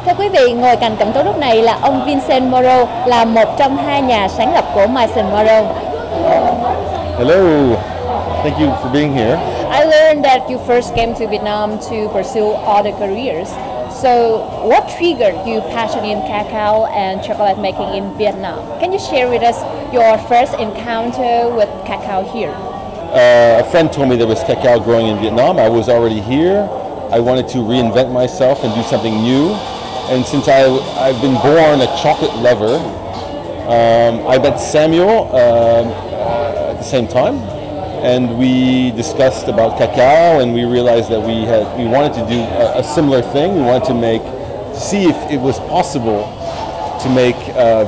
Thưa quý vị, ngồi cạnh cẩm tú lúc này là ông Vincent Mourou, là một trong hai nhà sáng lập của Maison Marou. Hello, thank you for being here. I learned that you first came to Vietnam to pursue other careers. So, what triggered you passion in cacao and chocolate making in Vietnam? Can you share with us your first encounter with cacao here? A friend told me there was cacao growing in Vietnam. I was already here. I wanted to reinvent myself and do something new. And since I've been born a chocolate lover, I met Samuel at the same time, and we discussed about cacao, and we realized that we wanted to do a similar thing. We wanted to see if it was possible to make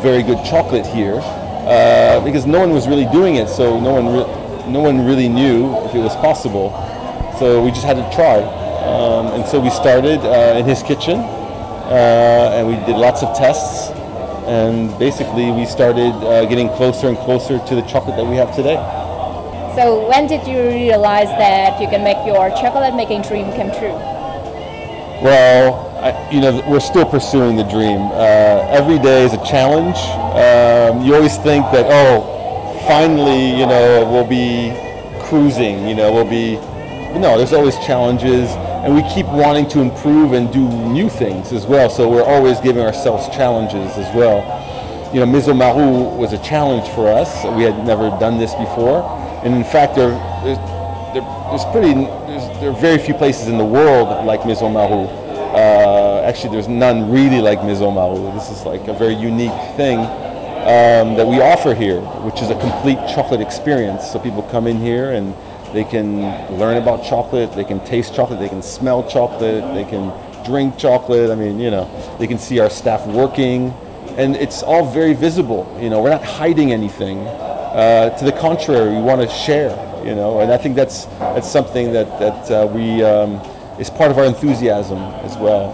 very good chocolate here, because no one was really doing it, so no one really knew if it was possible. So we just had to try, and so we started in his kitchen. And we did lots of tests, and basically we started getting closer and closer to the chocolate that we have today. So when did you realize that you can make your chocolate making dream come true? Well, we're still pursuing the dream. Every day is a challenge. You always think that, finally, we'll be cruising, no, there's always challenges. And we keep wanting to improve and do new things as well. So we're always giving ourselves challenges as well. Maison Marou was a challenge for us. We had never done this before. And in fact, there are very few places in the world like Maison Marou. Actually, there's none really like Maison Marou. This is like a very unique thing that we offer here, which is a complete chocolate experience. So people come in here and they can learn about chocolate, they can taste chocolate, they can smell chocolate, they can drink chocolate. They can see our staff working, and it's all very visible. We're not hiding anything. To the contrary, we want to share. And I think that's something that we is part of our enthusiasm as well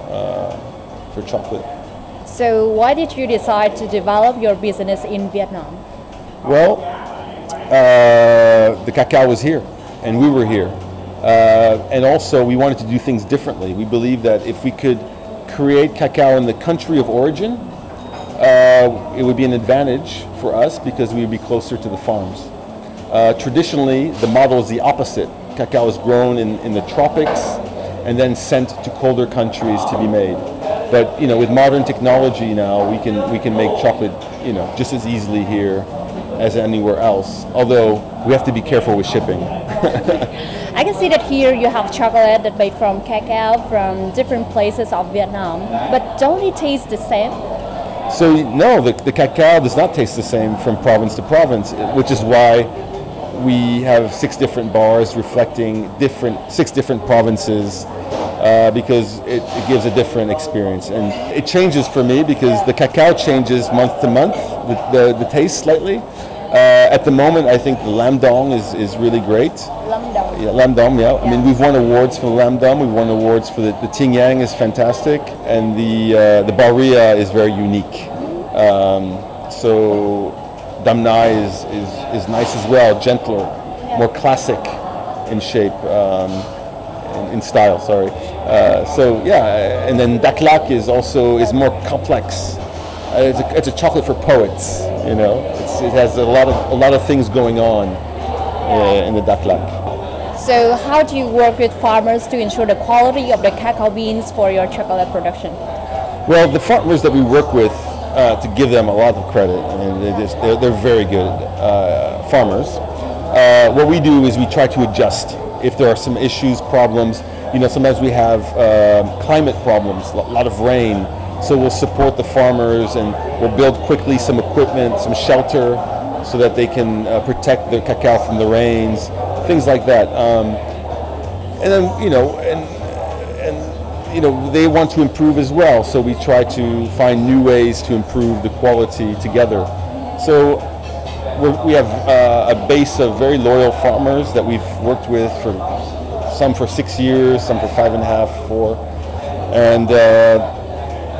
for chocolate. So why did you decide to develop your business in Vietnam? Well, the cacao was here. And we were here. And also we wanted to do things differently. We believe that if we could create cacao in the country of origin, it would be an advantage for us because we would be closer to the farms. Traditionally, the model is the opposite. Cacao is grown in the tropics and then sent to colder countries to be made. But with modern technology now, we can make chocolate just as easily here as anywhere else, although we have to be careful with shipping. I can see that here you have chocolate that made from cacao from different places of Vietnam, but don't it taste the same? So no, the cacao does not taste the same from province to province, which is why we have 6 different bars reflecting 6 different provinces, because it gives a different experience. And it changes for me because the cacao changes month to month, the taste slightly. At the moment, I think the lam dong is really great. Lam dong. Yeah, lam dong, yeah. We've won awards for the lam dong. We've won awards for the ting yang is fantastic, and the barilla is very unique. So dam nai is nice as well, gentler, more classic in shape, in style. Sorry. So yeah, and then dak lak is more complex. It's a chocolate for poets, It has a lot of things going on in the dak lak. So how do you work with farmers to ensure the quality of the cacao beans for your chocolate production? Well, the farmers that we work with, to give them a lot of credit, they're very good farmers. What we do is we try to adjust if there are some issues, problems. Sometimes we have climate problems, a lot of rain. So we'll support the farmers and we'll build quickly some equipment, some shelter, so that they can protect their cacao from the rains, things like that. And then they want to improve as well. So we try to find new ways to improve the quality together. So we have a base of very loyal farmers that we've worked with some for 6 years, some for 5.5, 4, and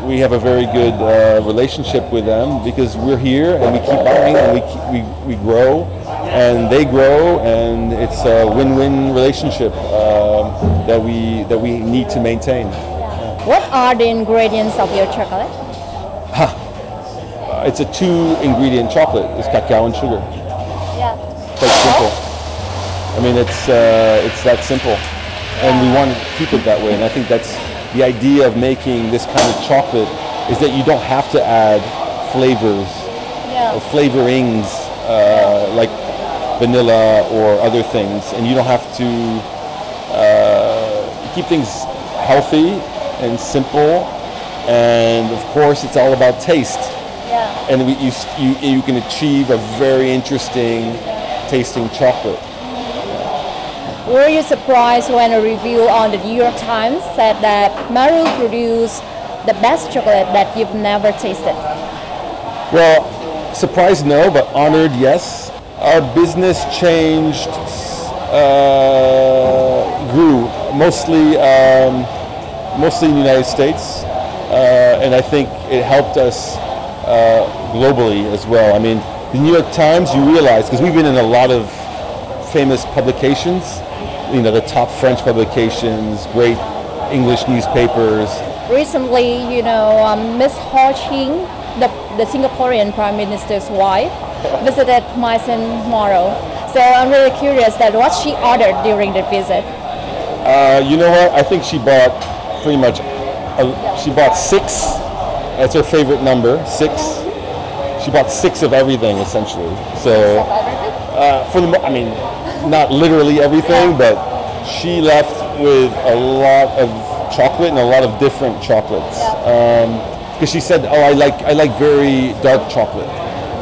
we have a very good relationship with them because we're here and we keep buying and we grow and they grow, and it's a win-win relationship that we need to maintain. What are the ingredients of your chocolate? It's a 2-ingredient chocolate. It's cacao and sugar. Yeah. Quite simple. I mean, it's that simple, and we want to keep it that way. And I think that's the idea of making this kind of chocolate, is that you don't have to add flavors or flavorings like vanilla or other things, and you don't have to keep things healthy and simple. And of course, it's all about taste. Yeah. And you can achieve a very interesting tasting chocolate. Were you surprised when a review on the New York Times said that Marou produced the best chocolate that you've never tasted? Well, surprised no, but honored yes. Our business changed, grew mostly in the United States, and I think it helped us globally as well. I mean, the New York Times, you realize, because we've been in a lot of famous publications, you know, the top French publications, great English newspapers. Recently, you know, Miss Ho Ching, the Singaporean Prime Minister's wife, visited Maison Marou. So I'm really curious that what she ordered during the visit. You know what? I think she bought pretty much, she bought 6. That's her favorite number, 6. She bought 6 of everything, essentially. So, I mean, not literally everything, but she left with a lot of chocolate and a lot of different chocolates. Because she said, "Oh, I like very dark chocolate."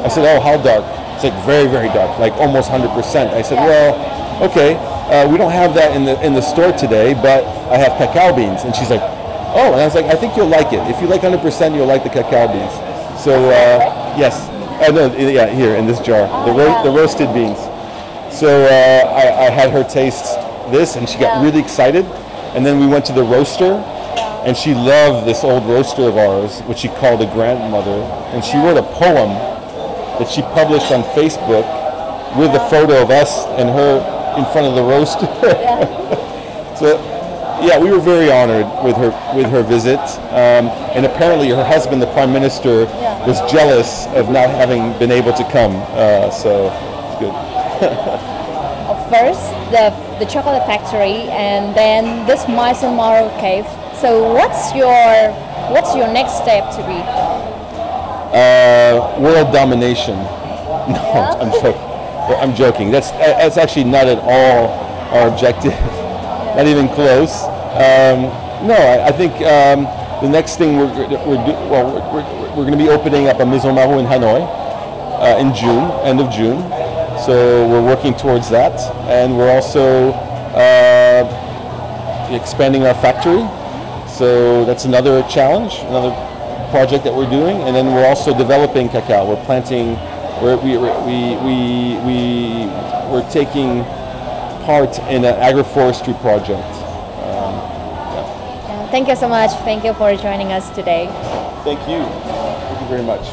I said, "Oh, how dark?" It's like very, very dark, like almost 100%. I said, "Well, okay, we don't have that in the store today, but I have cacao beans." And she's like, "Oh," and I was like, "I think you'll like it. If you like 100%, you'll like the cacao beans." So yes, no, yeah, here in this jar, the roasted beans. So I had her taste this, and she got really excited. And then we went to the roaster, and she loved this old roaster of ours, which she called a grandmother. And she wrote a poem that she published on Facebook with a photo of us and her in front of the roaster. So yeah, we were very honored with her visit. And apparently her husband, the Prime Minister, was jealous of not having been able to come. So it's good. First, the chocolate factory, and then this Maison Marou cave. So what's your next step to be? World domination. No, I'm joking. That's actually not at all our objective. Not even close. No, I think the next thing we're going to be opening up a Maison Marou in Hanoi in June, end of June. So we're working towards that, and we're also expanding our factory. So that's another challenge, another project that we're doing, and then we're also developing cacao. We're planting. We're taking part in an agroforestry project. Thank you so much. Thank you for joining us today. Thank you. Thank you very much.